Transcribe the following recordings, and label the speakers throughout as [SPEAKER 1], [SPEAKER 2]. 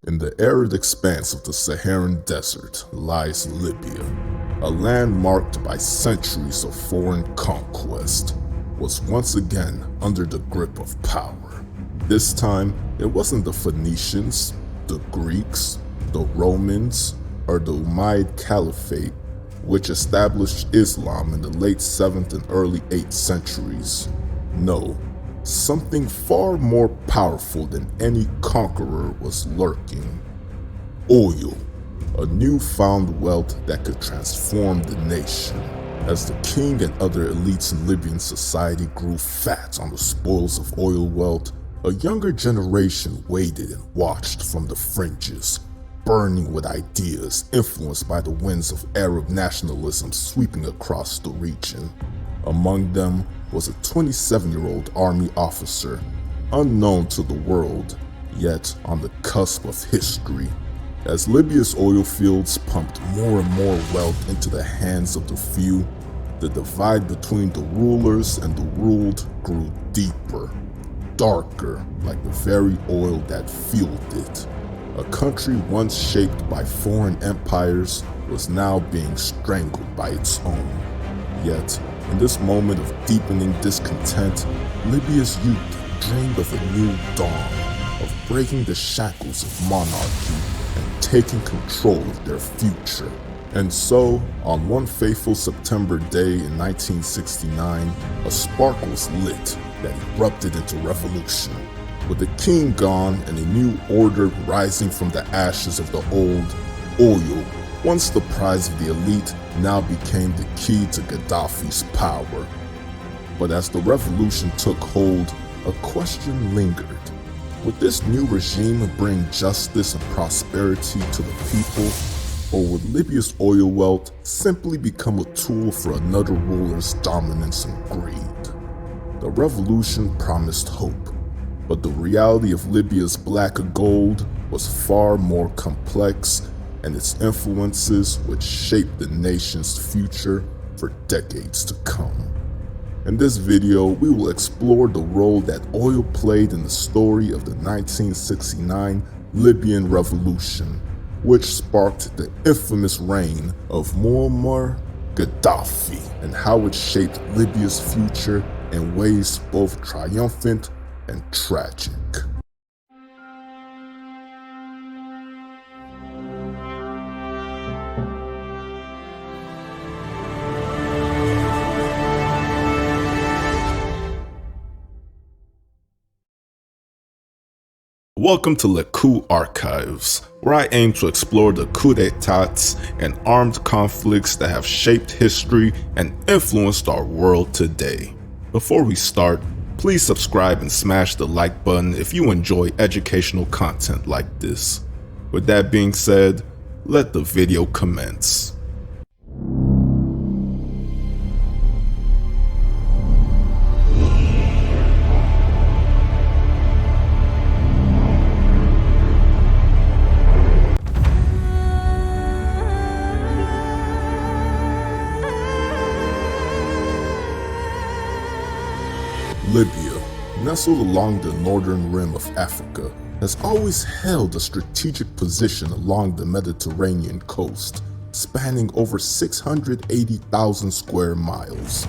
[SPEAKER 1] In the arid expanse of the Saharan desert lies Libya, a land marked by centuries of foreign conquest, was once again under the grip of power. This time, it wasn't the Phoenicians, the Greeks, the Romans, or the Umayyad Caliphate, which established Islam in the late 7th and early 8th centuries. No, something far more powerful than any conqueror was lurking. Oil, a newfound wealth that could transform the nation. As the king and other elites in Libyan society grew fat on the spoils of oil wealth, a younger generation waited and watched from the fringes, burning with ideas influenced by the winds of Arab nationalism sweeping across the region. Among them was a 27-year-old army officer, unknown to the world, yet on the cusp of history. As Libya's oil fields pumped more and more wealth into the hands of the few, the divide between the rulers and the ruled grew deeper, darker, like the very oil that fueled it. A country once shaped by foreign empires was now being strangled by its own. Yet, in this moment of deepening discontent, Libya's youth dreamed of a new dawn, of breaking the shackles of monarchy and taking control of their future. And so, on one fateful September day in 1969, a spark was lit that erupted into revolution. With the king gone and a new order rising from the ashes of the old, oil, once the prize of the elite, now became the key to Gaddafi's power. But as the revolution took hold, a question lingered. Would this new regime bring justice and prosperity to the people, or would Libya's oil wealth simply become a tool for another ruler's dominance and greed? The revolution promised hope, but the reality of Libya's black gold was far more complex, and its influences would shape the nation's future for decades to come. In this video, we will explore the role that oil played in the story of the 1969 Libyan Revolution, which sparked the infamous reign of Muammar Gaddafi, and how it shaped Libya's future in ways both triumphant and tragic. Welcome to the Coup Archives, where I aim to explore the coup d'etats and armed conflicts that have shaped history and influenced our world today. Before we start, please subscribe and smash the like button if you enjoy educational content like this. With that being said, let the video commence. Libya, nestled along the northern rim of Africa, has always held a strategic position along the Mediterranean coast, spanning over 680,000 square miles.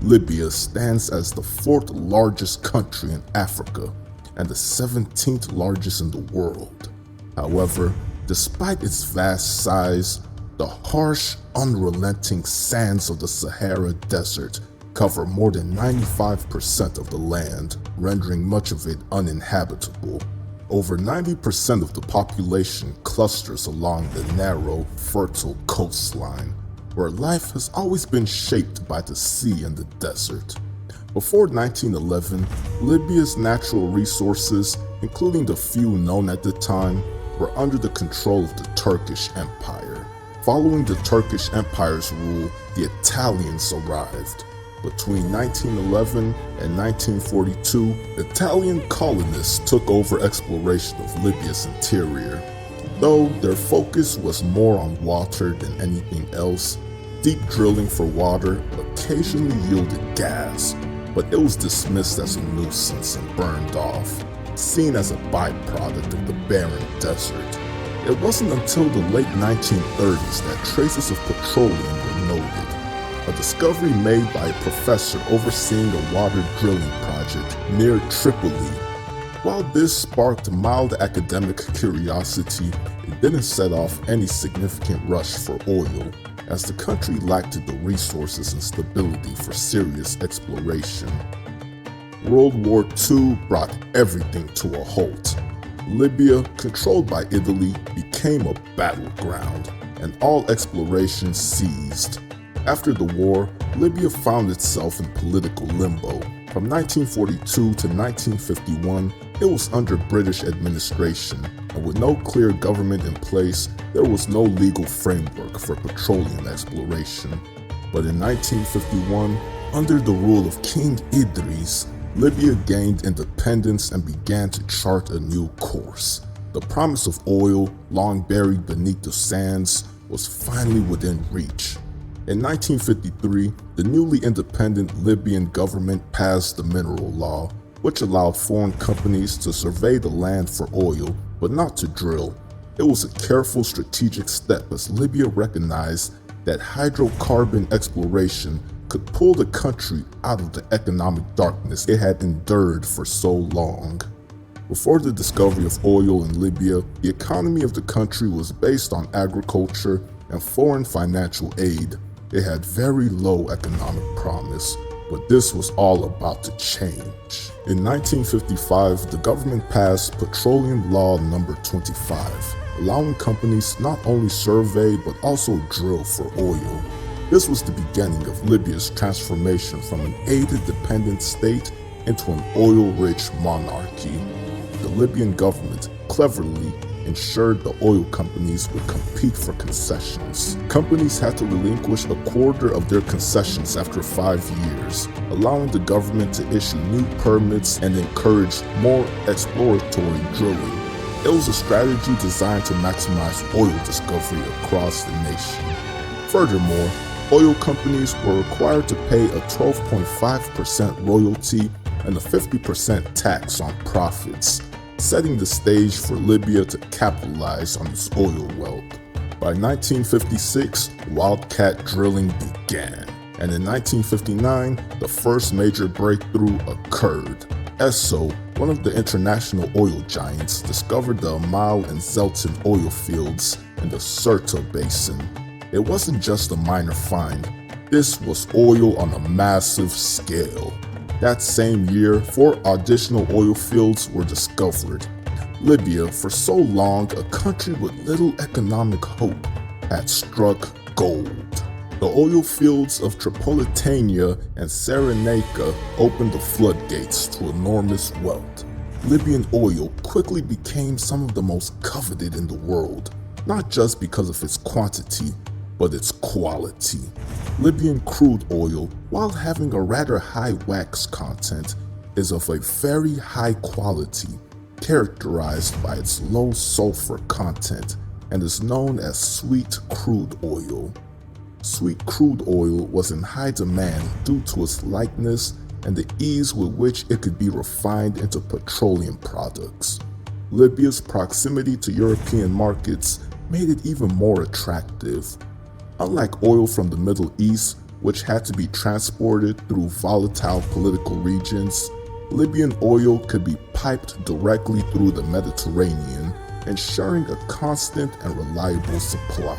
[SPEAKER 1] Libya stands as the 4th largest country in Africa and the 17th largest in the world. However, despite its vast size, the harsh, unrelenting sands of the Sahara Desert cover more than 95% of the land, rendering much of it uninhabitable. Over 90% of the population clusters along the narrow, fertile coastline, where life has always been shaped by the sea and the desert. Before 1911, Libya's natural resources, including the few known at the time, were under the control of the Turkish Empire. Following the Turkish Empire's rule, the Italians arrived. Between 1911 and 1942, Italian colonists took over exploration of Libya's interior. Though their focus was more on water than anything else, deep drilling for water occasionally yielded gas, but it was dismissed as a nuisance and burned off. seen as a byproduct of the barren desert. It wasn't until the late 1930s that traces of petroleum were noted, a discovery made by a professor overseeing a water drilling project near Tripoli. While this sparked mild academic curiosity, it didn't set off any significant rush for oil, as the country lacked the resources and stability for serious exploration. World War II brought everything to a halt. Libya, controlled by Italy, became a battleground, and all exploration ceased. After the war, Libya found itself in political limbo. From 1942 to 1951, it was under British administration, and with no clear government in place, there was no legal framework for petroleum exploration. But in 1951, under the rule of King Idris, Libya gained independence and began to chart a new course. The promise of oil, long buried beneath the sands, was finally within reach. In 1953, the newly independent Libyan government passed the mineral law, which allowed foreign companies to survey the land for oil, but not to drill. It was a careful strategic step as Libya recognized that hydrocarbon exploration could pull the country out of the economic darkness it had endured for so long. Before the discovery of oil in Libya, the economy of the country was based on agriculture and foreign financial aid. It had very low economic promise, but this was all about to change. In 1955, the government passed Petroleum Law No. 25, allowing companies not only survey but also drill for oil. This was the beginning of Libya's transformation from an aid-dependent state into an oil-rich monarchy. The Libyan government cleverly ensured the oil companies would compete for concessions. Companies had to relinquish a quarter of their concessions after 5 years, allowing the government to issue new permits and encourage more exploratory drilling. It was a strategy designed to maximize oil discovery across the nation. Furthermore, oil companies were required to pay a 12.5% royalty and a 50% tax on profits, setting the stage for Libya to capitalize on its oil wealth. By 1956, wildcat drilling began, and in 1959, the first major breakthrough occurred. Esso, one of the international oil giants, discovered the Amal and Zelton oil fields in the Sirte Basin. It wasn't just a minor find, this was oil on a massive scale. That same year, 4 additional oil fields were discovered. Libya, for so long a country with little economic hope, had struck gold. The oil fields of Tripolitania and Cyrenaica opened the floodgates to enormous wealth. Libyan oil quickly became some of the most coveted in the world, not just because of its quantity, but its quality. Libyan crude oil, while having a rather high wax content, is of a very high quality, characterized by its low sulfur content, and is known as sweet crude oil. Sweet crude oil was in high demand due to its lightness and the ease with which it could be refined into petroleum products. Libya's proximity to European markets made it even more attractive. Unlike oil from the Middle East, which had to be transported through volatile political regions, Libyan oil could be piped directly through the Mediterranean, ensuring a constant and reliable supply.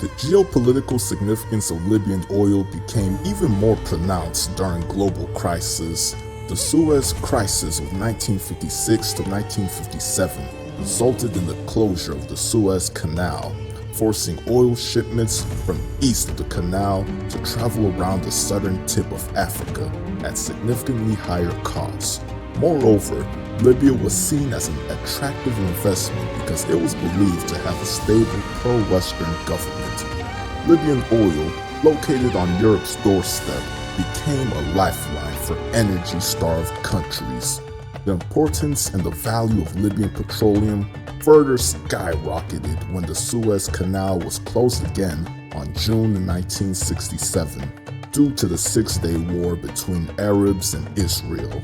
[SPEAKER 1] The geopolitical significance of Libyan oil became even more pronounced during global crises. The Suez Crisis of 1956 to 1957 resulted in the closure of the Suez Canal, forcing oil shipments from east of the canal to travel around the southern tip of Africa at significantly higher costs. Moreover, Libya was seen as an attractive investment because it was believed to have a stable pro-Western government. Libyan oil, located on Europe's doorstep, became a lifeline for energy-starved countries. The importance and the value of Libyan petroleum further skyrocketed when the Suez Canal was closed again on June 1967 due to the Six-Day War between Arabs and Israel.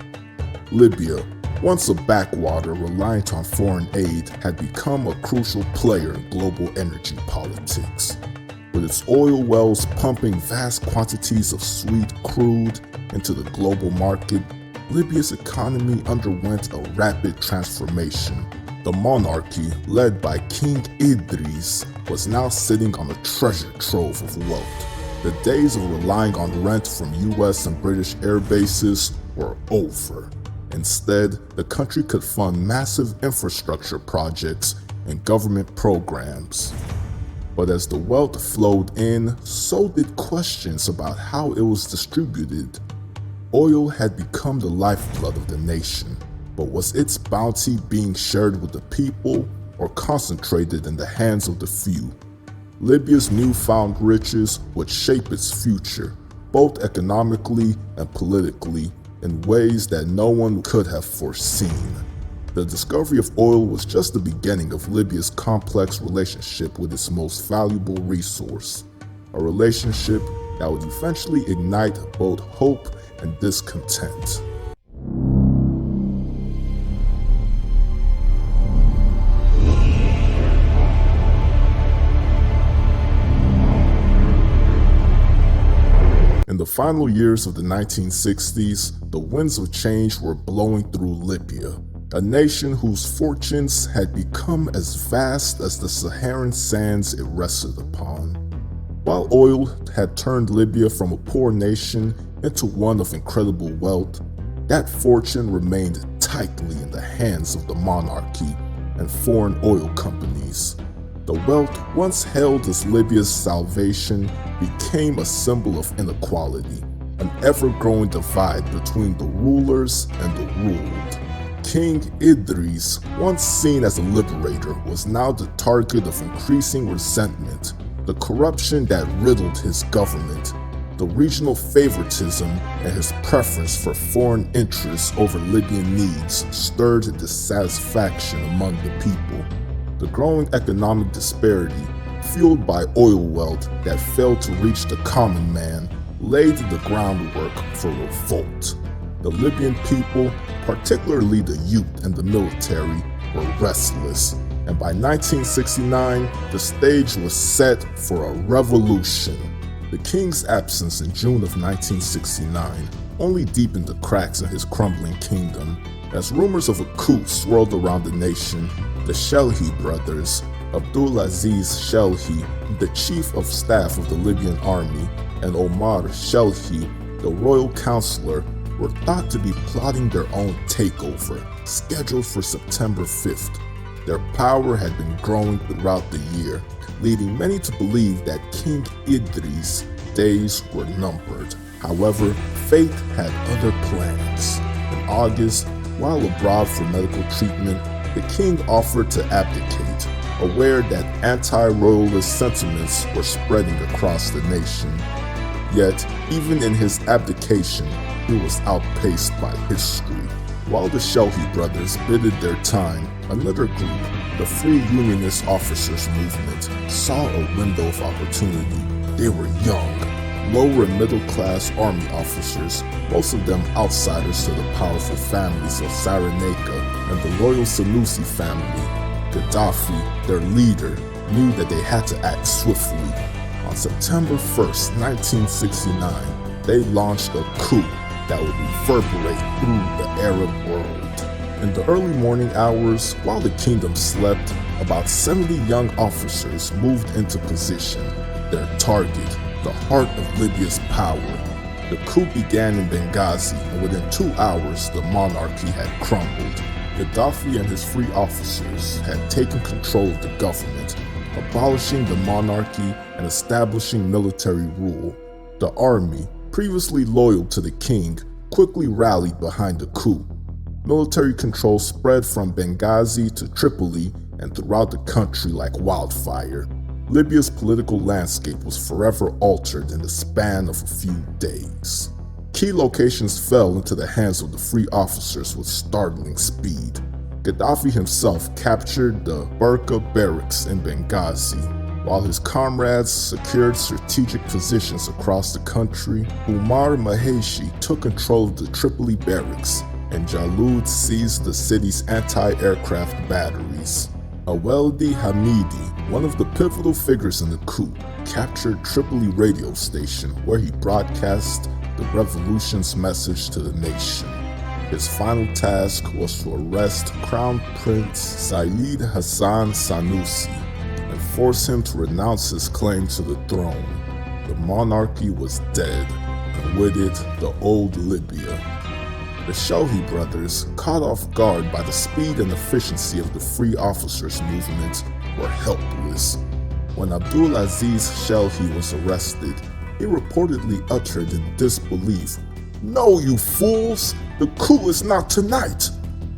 [SPEAKER 1] Libya, Once a backwater reliant on foreign aid, had become a crucial player in global energy politics. With its oil wells pumping vast quantities of sweet crude into the global market, Libya's economy underwent a rapid transformation. The monarchy, led by King Idris, was now sitting on a treasure trove of wealth. The days of relying on rent from US and British air bases were over. Instead, the country could fund massive infrastructure projects and government programs. But as the wealth flowed in, so did questions about how it was distributed. Oil had become the lifeblood of the nation, but was its bounty being shared with the people or concentrated in the hands of the few? Libya's newfound riches would shape its future, both economically and politically, in ways that no one could have foreseen. The discovery of oil was just the beginning of Libya's complex relationship with its most valuable resource, a relationship that would eventually ignite both hope and discontent. In the final years of the 1960s, the winds of change were blowing through Libya, a nation whose fortunes had become as vast as the Saharan sands it rested upon. While oil had turned Libya from a poor nation into one of incredible wealth, that fortune remained tightly in the hands of the monarchy and foreign oil companies. The wealth once held as Libya's salvation became a symbol of inequality, an ever-growing divide between the rulers and the ruled. King Idris, once seen as a liberator, was now the target of increasing resentment. The corruption that riddled his government, the regional favoritism, and his preference for foreign interests over Libyan needs stirred dissatisfaction among the people. The growing economic disparity, fueled by oil wealth that failed to reach the common man, laid the groundwork for revolt. The Libyan people, particularly the youth and the military, were restless, and by 1969, the stage was set for a revolution. The king's absence in June of 1969 only deepened the cracks in his crumbling kingdom. As rumors of a coup swirled around the nation, the Shelhi brothers, Abdulaziz Shelhi, the chief of staff of the Libyan army, and Omar Shelhi, the royal counselor, were thought to be plotting their own takeover, scheduled for September 5th. Their power had been growing throughout the year, leading many to believe that King Idris' days were numbered. However, fate had other plans. In August, while abroad for medical treatment, the king offered to abdicate, aware that anti-royalist sentiments were spreading across the nation. Yet, even in his abdication, he was outpaced by history. While the Shelhi brothers bided their time, another group, the Free Unionist Officers Movement, saw a window of opportunity. They were young, lower and middle-class army officers, most of them outsiders to the powerful families of Cyrenaica and the loyal Senussi family. Gaddafi, their leader, knew that they had to act swiftly. On September 1st, 1969, they launched a coup that would reverberate through the Arab world. In the early morning hours, while the kingdom slept, about 70 young officers moved into position. Their target, the heart of Libya's power. The coup began in Benghazi, and within 2 hours, the monarchy had crumbled. Gaddafi and his free officers had taken control of the government, abolishing the monarchy and establishing military rule. The army, previously loyal to the king, quickly rallied behind the coup. Military control spread from Benghazi to Tripoli and throughout the country like wildfire. Libya's political landscape was forever altered in the span of a few days. Key locations fell into the hands of the free officers with startling speed. Gaddafi himself captured the Burqa barracks in Benghazi, while his comrades secured strategic positions across the country. Umar Maheshi took control of the Tripoli barracks, and Jalud seized the city's anti-aircraft batteries. Aweldi Hamidi, one of the pivotal figures in the coup, captured Tripoli radio station where he broadcast the revolution's message to the nation. His final task was to arrest Crown Prince Saeed Hassan Sanusi and force him to renounce his claim to the throne. The monarchy was dead, and with it, the old Libya. The Shelhi brothers, caught off guard by the speed and efficiency of the free officers' movement, were helpless. When Abdulaziz Shelhi was arrested, he reportedly uttered in disbelief, "No, you fools! The coup is not tonight!"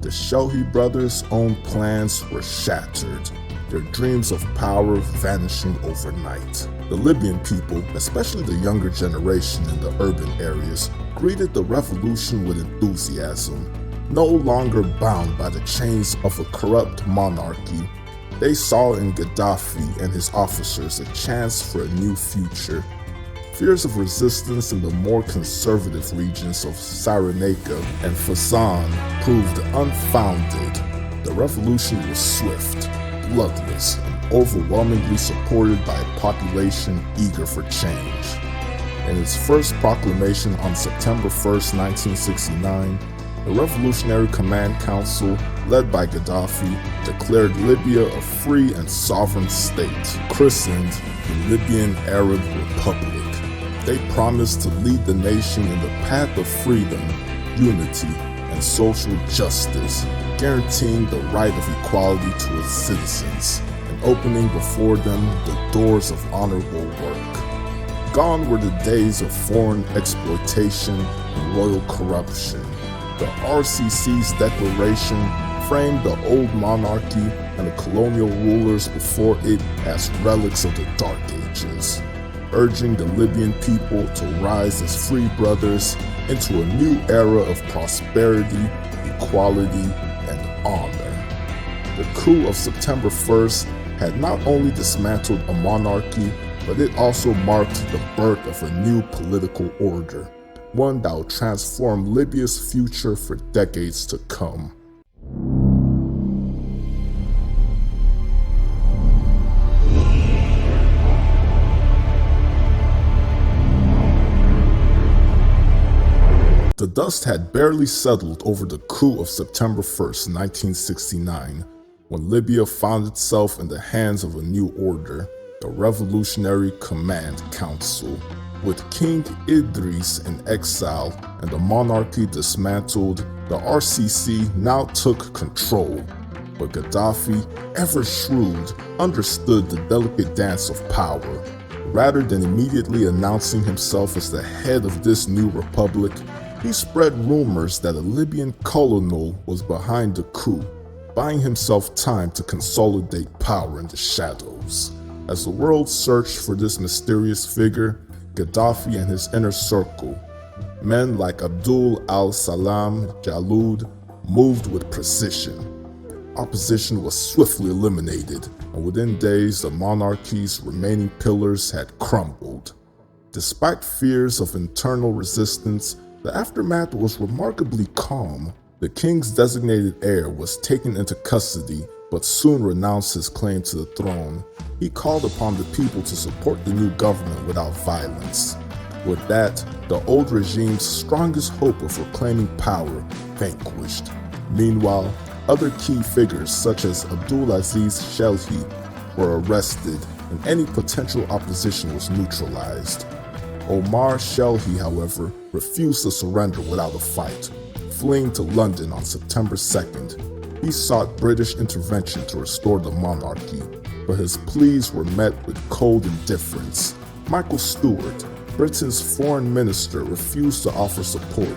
[SPEAKER 1] The Shelhi brothers' own plans were shattered, their dreams of power vanishing overnight. The Libyan people, especially the younger generation in the urban areas, greeted the revolution with enthusiasm. No longer bound by the chains of a corrupt monarchy, they saw in Gaddafi and his officers a chance for a new future. Fears of resistance in the more conservative regions of Cyrenaica and Fezzan proved unfounded. The revolution was swift, bloodless, and overwhelmingly supported by a population eager for change. In its first proclamation on September 1st, 1969, the Revolutionary Command Council, led by Gaddafi, declared Libya a free and sovereign state, christened the Libyan Arab Republic. They promised to lead the nation in the path of freedom, unity, and social justice, guaranteeing the right of equality to its citizens, and opening before them the doors of honorable work. Gone were the days of foreign exploitation and royal corruption. The RCC's declaration framed the old monarchy and the colonial rulers before it as relics of the Dark Ages, urging the Libyan people to rise as free brothers into a new era of prosperity, equality, and honor. The coup of September 1st had not only dismantled a monarchy, but it also marked the birth of a new political order, one that will transform Libya's future for decades to come. The dust had barely settled over the coup of September 1st, 1969, when Libya found itself in the hands of a new order, the Revolutionary Command Council. With King Idris in exile and the monarchy dismantled, the RCC now took control. But Gaddafi, ever shrewd, understood the delicate dance of power. Rather than immediately announcing himself as the head of this new republic, he spread rumors that a Libyan colonel was behind the coup, buying himself time to consolidate power in the shadows. As the world searched for this mysterious figure, Gaddafi and his inner circle, men like Abdul al-Salam Jalud, moved with precision. Opposition was swiftly eliminated, and within days the monarchy's remaining pillars had crumbled. Despite fears of internal resistance, the aftermath was remarkably calm. The king's designated heir was taken into custody, but soon renounced his claim to the throne. He called upon the people to support the new government without violence. With that, the old regime's strongest hope of reclaiming power vanquished. Meanwhile, other key figures such as Abdulaziz Shelhi were arrested, and any potential opposition was neutralized. Omar Shelhi, however, refused to surrender without a fight. Fleeing to London on September 2nd, he sought British intervention to restore the monarchy, but his pleas were met with cold indifference. Michael Stewart, Britain's foreign minister, refused to offer support.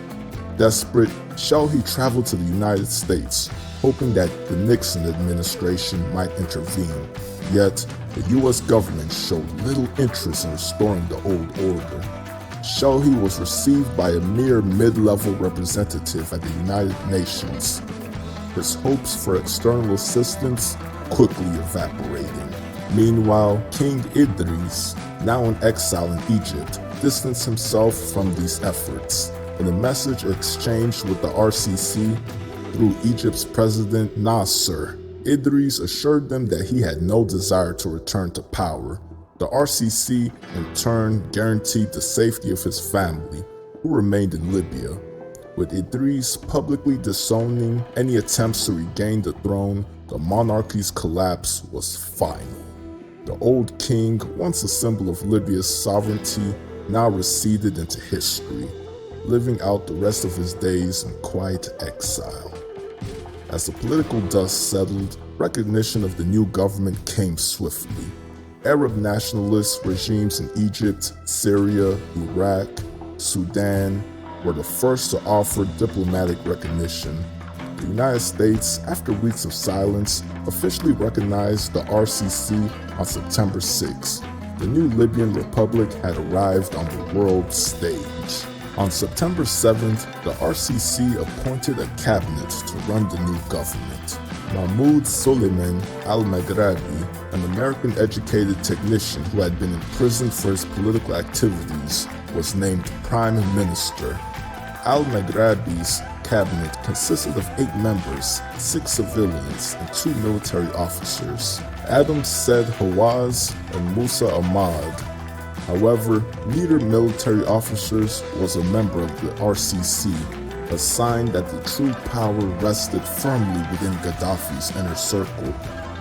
[SPEAKER 1] Desperate, Shelhi traveled to the United States, hoping that the Nixon administration might intervene. Yet, the U.S. government showed little interest in restoring the old order. Shelhi was received by a mere mid-level representative at the United Nations, his hopes for external assistance quickly evaporating. Meanwhile, King Idris, now in exile in Egypt, distanced himself from these efforts. In a message exchanged with the RCC through Egypt's President Nasser, Idris assured them that he had no desire to return to power. The RCC, in turn, guaranteed the safety of his family, who remained in Libya. With Idris publicly disowning any attempts to regain the throne, the monarchy's collapse was final. The old king, once a symbol of Libya's sovereignty, now receded into history, living out the rest of his days in quiet exile. As the political dust settled, recognition of the new government came swiftly. Arab nationalist regimes in Egypt, Syria, Iraq, Sudan were the first to offer diplomatic recognition. The United States, after weeks of silence, officially recognized the RCC on September 6. The new Libyan Republic had arrived on the world stage. On September 7th, the RCC appointed a cabinet to run the new government. Mahmoud Suleiman al-Maghrabi, an American-educated technician who had been imprisoned for his political activities, was named Prime Minister. Al-Maghrabi's cabinet consisted of 8 members, 6 civilians, and 2 military officers, Adam Said Hawaz and Musa Ahmad. However, leader military officers was a member of the RCC, a sign that the true power rested firmly within Gaddafi's inner circle.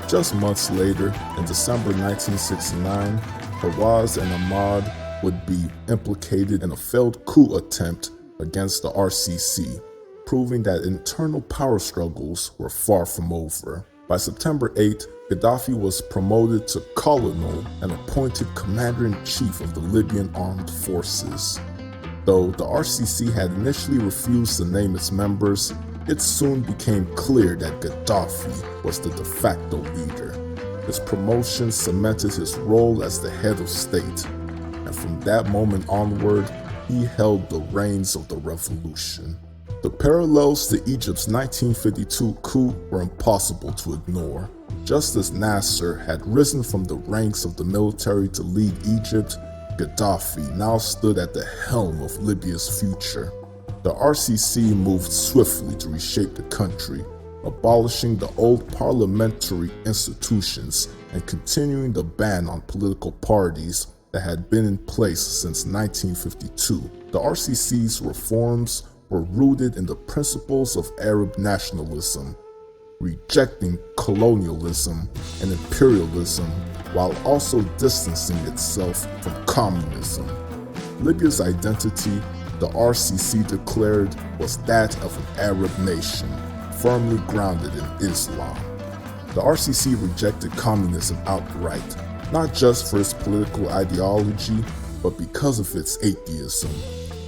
[SPEAKER 1] Just months later, in December 1969, Hawaz and Ahmad would be implicated in a failed coup attempt against the RCC, proving that internal power struggles were far from over. By September 8, Gaddafi was promoted to colonel and appointed commander-in-chief of the Libyan armed forces. Though the RCC had initially refused to name its members, it soon became clear that Gaddafi was the de facto leader. His promotion cemented his role as the head of state, and from that moment onward, he held the reins of the revolution. The parallels to Egypt's 1952 coup were impossible to ignore. Just as Nasser had risen from the ranks of the military to lead Egypt, Gaddafi now stood at the helm of Libya's future. The RCC moved swiftly to reshape the country, abolishing the old parliamentary institutions and continuing the ban on political parties that had been in place since 1952. The RCC's reforms were rooted in the principles of Arab nationalism, rejecting colonialism and imperialism while also distancing itself from communism. Libya's identity, the RCC declared, was that of an Arab nation, firmly grounded in Islam. The RCC rejected communism outright, not just for its political ideology, but because of its atheism.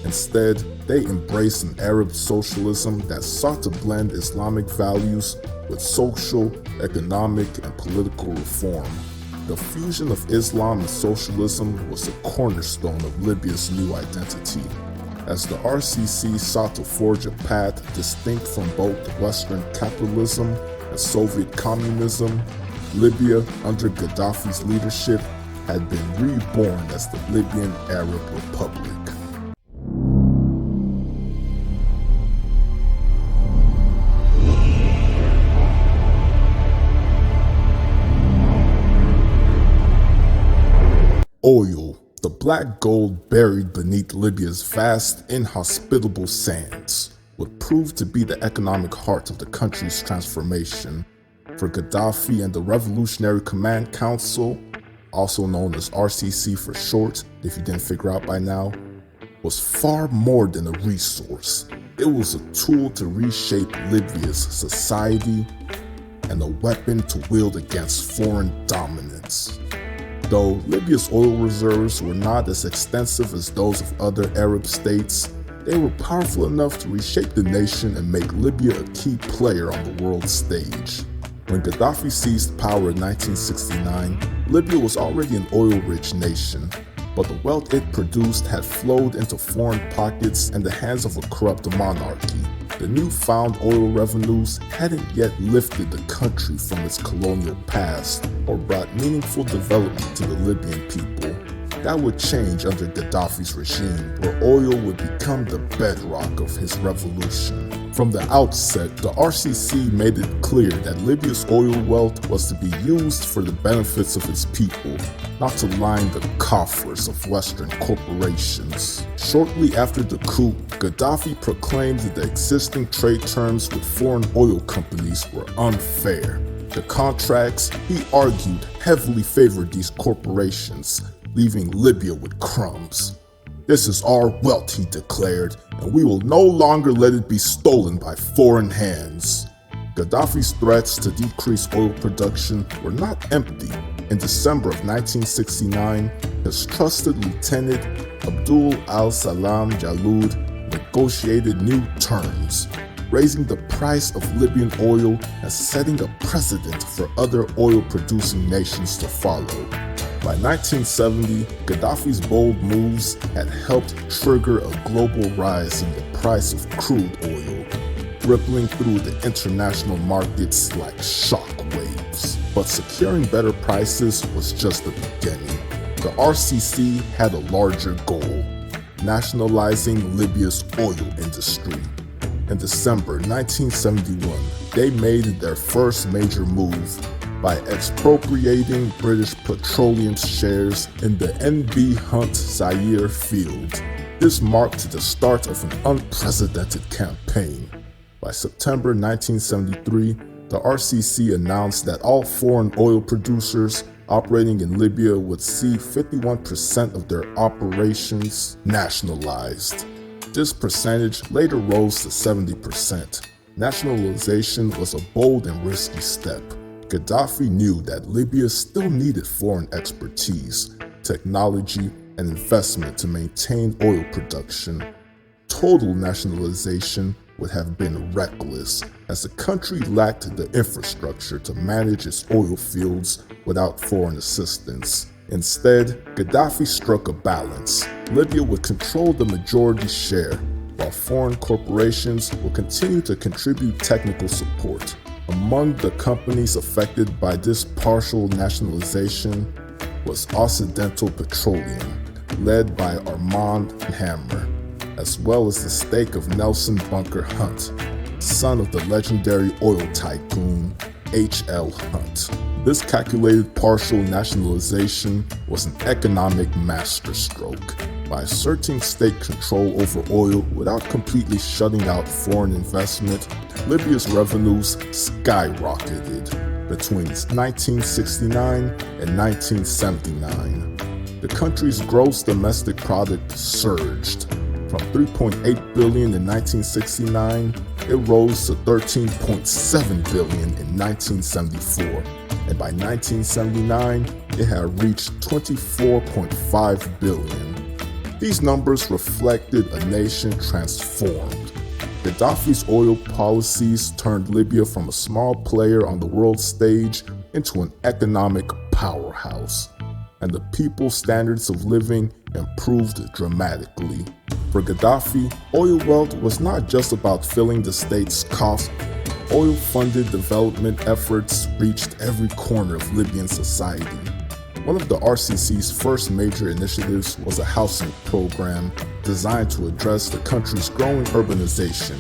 [SPEAKER 1] Instead, they embraced an Arab socialism that sought to blend Islamic values with social, economic, and political reform. The fusion of Islam and socialism was the cornerstone of Libya's new identity. As the RCC sought to forge a path distinct from both Western capitalism and Soviet communism, Libya, under Gaddafi's leadership, had been reborn as the Libyan Arab Republic. Oil, the black gold buried beneath Libya's vast, inhospitable sands, would prove to be the economic heart of the country's transformation. For Gaddafi and the Revolutionary Command Council, also known as RCC for short, if you didn't figure out by now, was far more than a resource. It was a tool to reshape Libya's society and a weapon to wield against foreign dominance. Though Libya's oil reserves were not as extensive as those of other Arab states, they were powerful enough to reshape the nation and make Libya a key player on the world stage. When Gaddafi seized power in 1969, Libya was already an oil-rich nation, but the wealth it produced had flowed into foreign pockets and the hands of a corrupt monarchy. The newfound oil revenues hadn't yet lifted the country from its colonial past or brought meaningful development to the Libyan people. That would change under Gaddafi's regime, where oil would become the bedrock of his revolution. From the outset, the RCC made it clear that Libya's oil wealth was to be used for the benefits of its people, not to line the coffers of Western corporations. Shortly after the coup, Gaddafi proclaimed that the existing trade terms with foreign oil companies were unfair. The contracts, he argued, heavily favored these corporations, leaving Libya with crumbs. "This is our wealth," he declared, "and we will no longer let it be stolen by foreign hands." Gaddafi's threats to decrease oil production were not empty. In December of 1969, his trusted lieutenant Abdul al-Salam Jalloud negotiated new terms, raising the price of Libyan oil and setting a precedent for other oil-producing nations to follow. By 1970, Gaddafi's bold moves had helped trigger a global rise in the price of crude oil, rippling through the international markets like shockwaves. But securing better prices was just the beginning. The RCC had a larger goal: nationalizing Libya's oil industry. In December 1971, they made their first major move by expropriating British Petroleum's shares in the NB Hunt Zaire field. This marked the start of an unprecedented campaign. By September 1973, the RCC announced that all foreign oil producers operating in Libya would see 51% of their operations nationalized. This percentage later rose to 70%. Nationalization was a bold and risky step. Gaddafi knew that Libya still needed foreign expertise, technology, and investment to maintain oil production. Total nationalization would have been reckless, as the country lacked the infrastructure to manage its oil fields without foreign assistance. Instead, Gaddafi struck a balance. Libya would control the majority share, while foreign corporations would continue to contribute technical support. Among the companies affected by this partial nationalization was Occidental Petroleum, led by Armand Hammer, as well as the stake of Nelson Bunker Hunt, son of the legendary oil tycoon H.L. Hunt. This calculated partial nationalization was an economic masterstroke. By asserting state control over oil without completely shutting out foreign investment, Libya's revenues skyrocketed between 1969 and 1979. The country's gross domestic product surged. From $3.8 billion in 1969, it rose to $13.7 billion in 1974. And by 1979, it had reached $24.5 billion. These numbers reflected a nation transformed. Gaddafi's oil policies turned Libya from a small player on the world stage into an economic powerhouse, and the people's standards of living improved dramatically. For Gaddafi, oil wealth was not just about filling the state's coffers. Oil-funded development efforts reached every corner of Libyan society. One of the RCC's first major initiatives was a housing program designed to address the country's growing urbanization.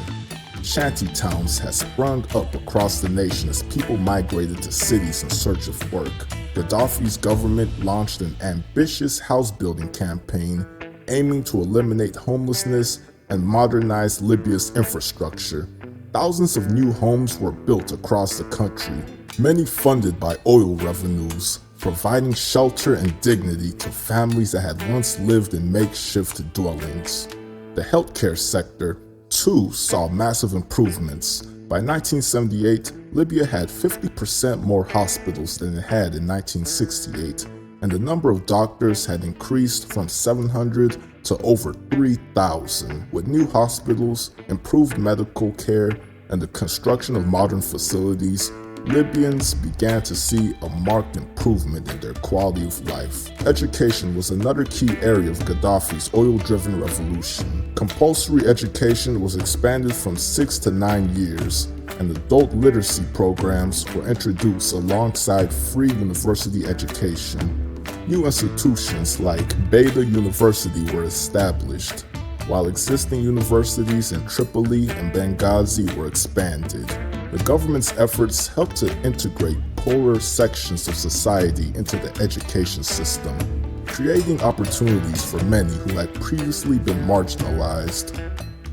[SPEAKER 1] Shanty towns had sprung up across the nation as people migrated to cities in search of work. Gaddafi's government launched an ambitious house-building campaign aiming to eliminate homelessness and modernize Libya's infrastructure. Thousands of new homes were built across the country, many funded by oil revenues, providing shelter and dignity to families that had once lived in makeshift dwellings. The healthcare sector, too, saw massive improvements. By 1978, Libya had 50% more hospitals than it had in 1968, and the number of doctors had increased from 700 to over 3,000. With new hospitals, improved medical care, and the construction of modern facilities, Libyans began to see a marked improvement in their quality of life. Education was another key area of Gaddafi's oil-driven revolution. Compulsory education was expanded from 6 to 9 years, and adult literacy programs were introduced alongside free university education. New institutions like Beta University were established, while existing universities in Tripoli and Benghazi were expanded. The government's efforts helped to integrate poorer sections of society into the education system, creating opportunities for many who had previously been marginalized.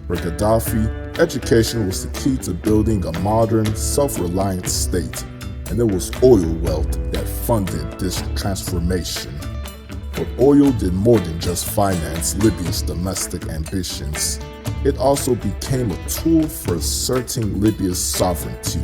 [SPEAKER 1] For Gaddafi, education was the key to building a modern, self-reliant state, and it was oil wealth that funded this transformation. But oil did more than just finance Libya's domestic ambitions. It also became a tool for asserting Libya's sovereignty.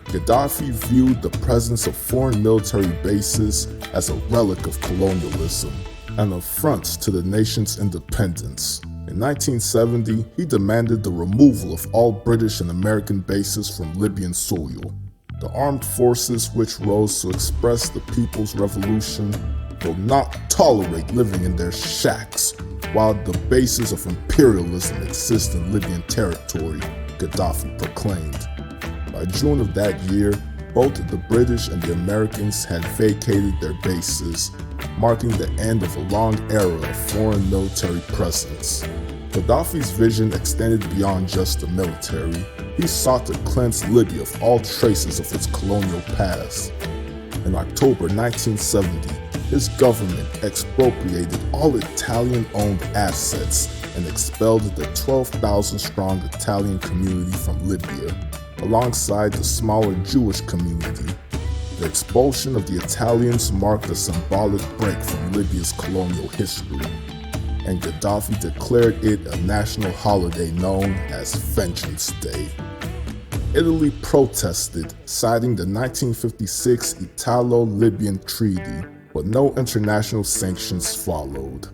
[SPEAKER 1] Gaddafi viewed the presence of foreign military bases as a relic of colonialism, an affront to the nation's independence. In 1970, he demanded the removal of all British and American bases from Libyan soil. The armed forces which rose to express the people's revolution will not tolerate living in their shacks while the bases of imperialism exist in Libyan territory, Gaddafi proclaimed. By June of that year, both the British and the Americans had vacated their bases, marking the end of a long era of foreign military presence. Gaddafi's vision extended beyond just the military. He sought to cleanse Libya of all traces of its colonial past. In October 1970, his government expropriated all Italian-owned assets and expelled the 12,000-strong Italian community from Libya, alongside the smaller Jewish community. The expulsion of the Italians marked a symbolic break from Libya's colonial history, and Gaddafi declared it a national holiday known as Vengeance Day. Italy protested, citing the 1956 Italo-Libyan Treaty, but no international sanctions followed.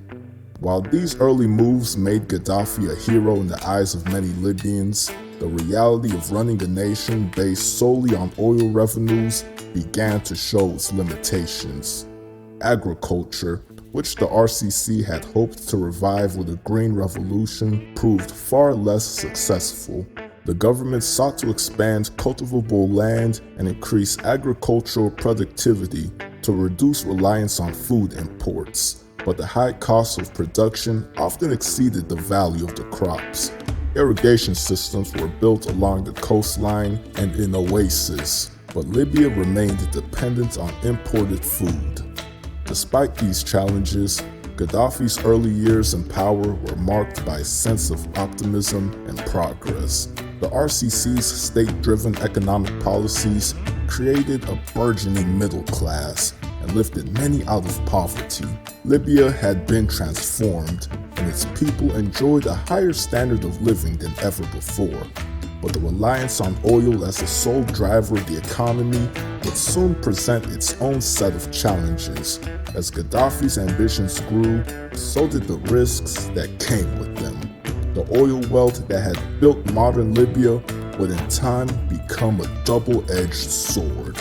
[SPEAKER 1] While these early moves made Gaddafi a hero in the eyes of many Libyans, the reality of running a nation based solely on oil revenues began to show its limitations. Agriculture, which the RCC had hoped to revive with a green revolution, proved far less successful. The government sought to expand cultivable land and increase agricultural productivity to reduce reliance on food imports, but the high cost of production often exceeded the value of the crops. Irrigation systems were built along the coastline and in oases, but Libya remained dependent on imported food. Despite these challenges, Gaddafi's early years in power were marked by a sense of optimism and progress. The RCC's state-driven economic policies created a burgeoning middle class and lifted many out of poverty. Libya had been transformed, and its people enjoyed a higher standard of living than ever before. But the reliance on oil as the sole driver of the economy would soon present its own set of challenges. As Gaddafi's ambitions grew, so did the risks that came with them. The oil wealth that had built modern Libya would in time become a double-edged sword,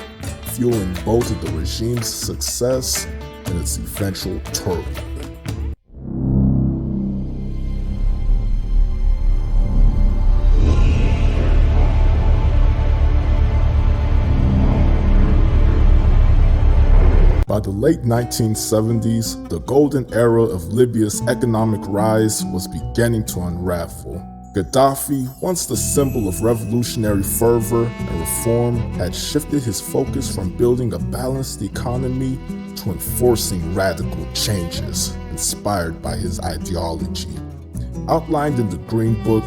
[SPEAKER 1] fueling both the regime's success and its eventual turmoil. By the late 1970s, the golden era of Libya's economic rise was beginning to unravel. Gaddafi, once the symbol of revolutionary fervor and reform, had shifted his focus from building a balanced economy to enforcing radical changes inspired by his ideology. Outlined in the Green Book,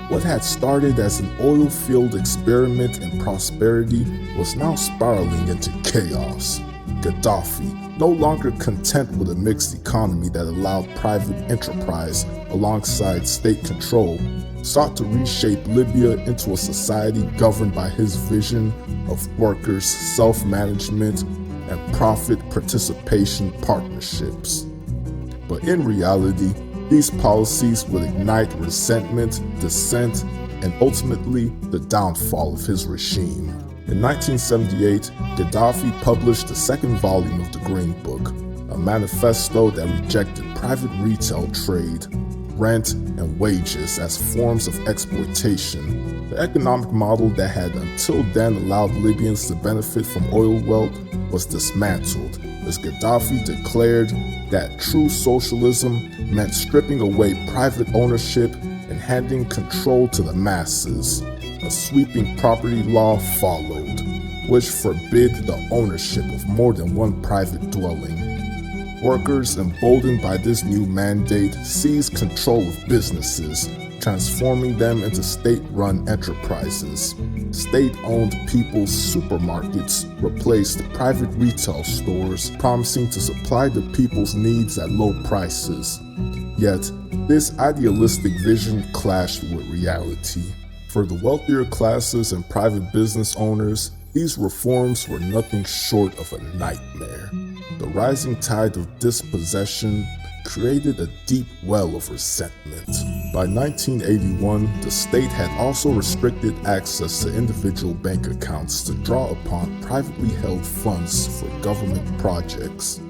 [SPEAKER 1] what had started as an oil-fueled experiment in prosperity was now spiraling into chaos. Gaddafi, no longer content with a mixed economy that allowed private enterprise alongside state control, sought to reshape Libya into a society governed by his vision of workers' self-management and profit participation partnerships. But in reality, these policies would ignite resentment, dissent, and ultimately the downfall of his regime. In 1978, Gaddafi published the second volume of the Green Book, a manifesto that rejected private retail trade, rent, and wages as forms of exploitation. The economic model that had until then allowed Libyans to benefit from oil wealth was dismantled, as Gaddafi declared that true socialism meant stripping away private ownership and handing control to the masses. A sweeping property law followed, which forbid the ownership of more than one private dwelling. Workers, emboldened by this new mandate, seized control of businesses, transforming them into state-run enterprises. State-owned people's supermarkets replaced private retail stores, promising to supply the people's needs at low prices. Yet, this idealistic vision clashed with reality. For the wealthier classes and private business owners, these reforms were nothing short of a nightmare. The rising tide of dispossession created a deep well of resentment. By 1981, the state had also restricted access to individual bank accounts to draw upon privately held funds for government projects.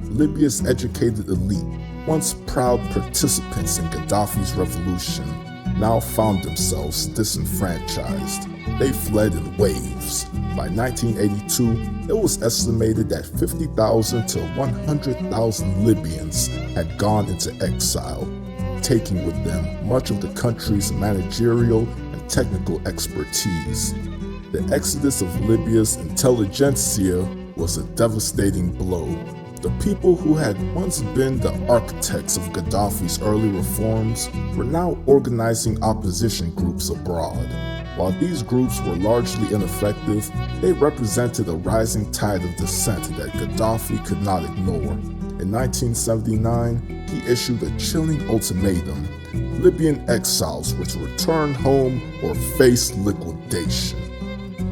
[SPEAKER 1] Libya's educated elite, once proud participants in Gaddafi's revolution, now found themselves disenfranchised. They fled in waves. By 1982, it was estimated that 50,000 to 100,000 Libyans had gone into exile, taking with them much of the country's managerial and technical expertise. The exodus of Libya's intelligentsia was a devastating blow. The people who had once been the architects of Gaddafi's early reforms were now organizing opposition groups abroad. While these groups were largely ineffective, they represented a rising tide of dissent that Gaddafi could not ignore. In 1979, he issued a chilling ultimatum: Libyan exiles were to return home or face liquidation.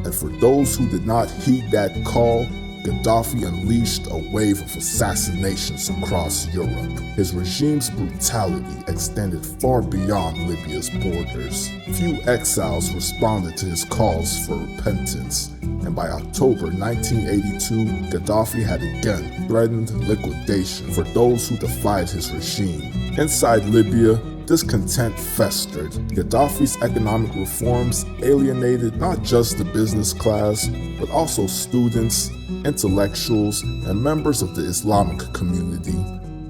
[SPEAKER 1] And for those who did not heed that call, Gaddafi unleashed a wave of assassinations across Europe. His regime's brutality extended far beyond Libya's borders. Few exiles responded to his calls for repentance, and by October 1982, Gaddafi had again threatened liquidation for those who defied his regime. Inside Libya, discontent festered. Gaddafi's economic reforms alienated not just the business class, but also students, intellectuals, and members of the Islamic community.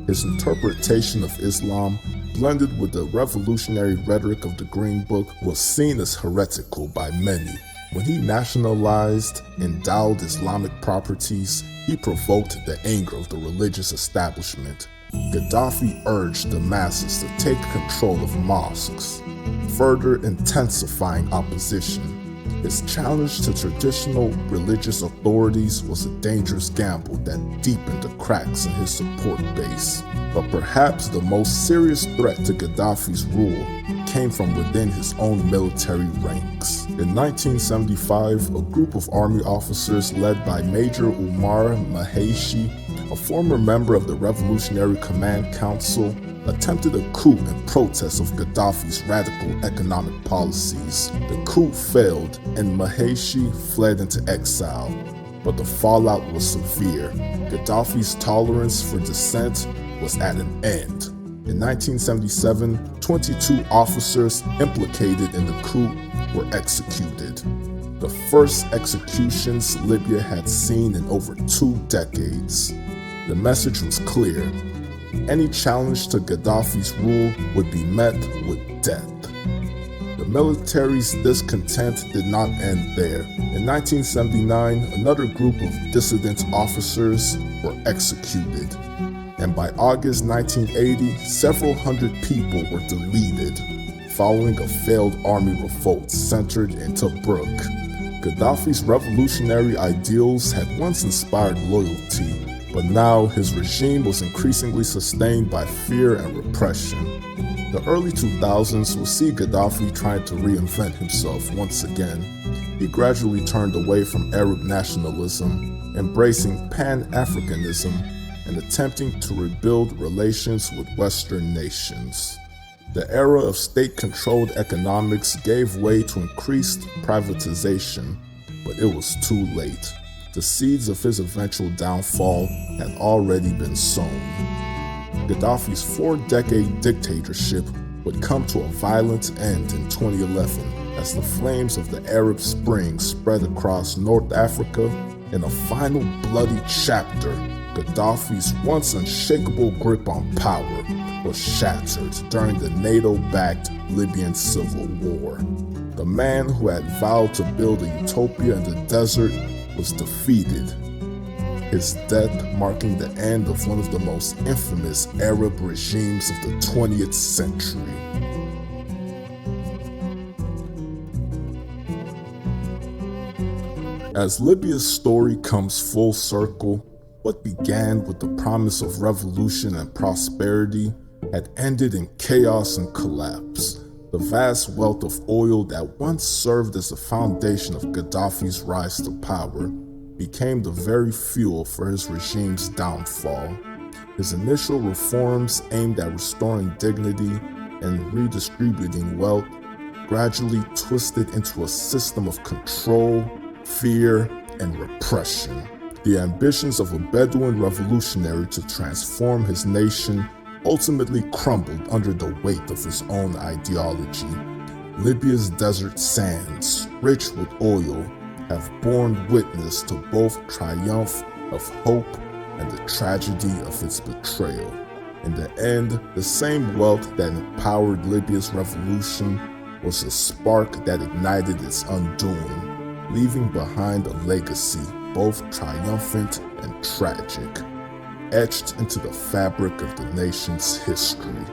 [SPEAKER 1] His interpretation of Islam, blended with the revolutionary rhetoric of the Green Book, was seen as heretical by many. When he nationalized endowed Islamic properties, he provoked the anger of the religious establishment. Gaddafi urged the masses to take control of mosques, further intensifying opposition. His challenge to traditional religious authorities was a dangerous gamble that deepened the cracks in his support base. But perhaps the most serious threat to Gaddafi's rule came from within his own military ranks. In 1975, a group of army officers led by Major Umar Maheshi, a former member of the Revolutionary Command Council, attempted a coup in protest of Gaddafi's radical economic policies. The coup failed and Maheshi fled into exile, but the fallout was severe. Gaddafi's tolerance for dissent was at an end. In 1977, 22 officers implicated in the coup were executed. The first executions Libya had seen in over 2 decades. The message was clear. Any challenge to Gaddafi's rule would be met with death. The military's discontent did not end there. In 1979, another group of dissident officers were executed. And by August 1980, several hundred people were deleted, following a failed army revolt centered in Tobruk. Gaddafi's revolutionary ideals had once inspired loyalty, but now his regime was increasingly sustained by fear and repression. The early 2000s will see Gaddafi trying to reinvent himself once again. He gradually turned away from Arab nationalism, embracing Pan-Africanism and attempting to rebuild relations with Western nations. The era of state-controlled economics gave way to increased privatization, but it was too late. The seeds of his eventual downfall had already been sown. Gaddafi's 4-decade dictatorship would come to a violent end in 2011 as the flames of the Arab Spring spread across North Africa in a final bloody chapter Gaddafi's once unshakable grip on power was shattered during the NATO-backed Libyan civil war. The man who had vowed to build a utopia in the desert was defeated, his death marking the end of one of the most infamous Arab regimes of the 20th century. As Libya's story comes full circle, what began with the promise of revolution and prosperity had ended in chaos and collapse. The vast wealth of oil that once served as the foundation of Gaddafi's rise to power became the very fuel for his regime's downfall. His initial reforms aimed at restoring dignity and redistributing wealth gradually twisted into a system of control, fear, and repression. The ambitions of a Bedouin revolutionary to transform his nation ultimately crumbled under the weight of his own ideology. Libya's desert sands, rich with oil, have borne witness to both triumph of hope and the tragedy of its betrayal. In the end, the same wealth that empowered Libya's revolution was the spark that ignited its undoing, leaving behind a legacy both triumphant and tragic, etched into the fabric of the nation's history.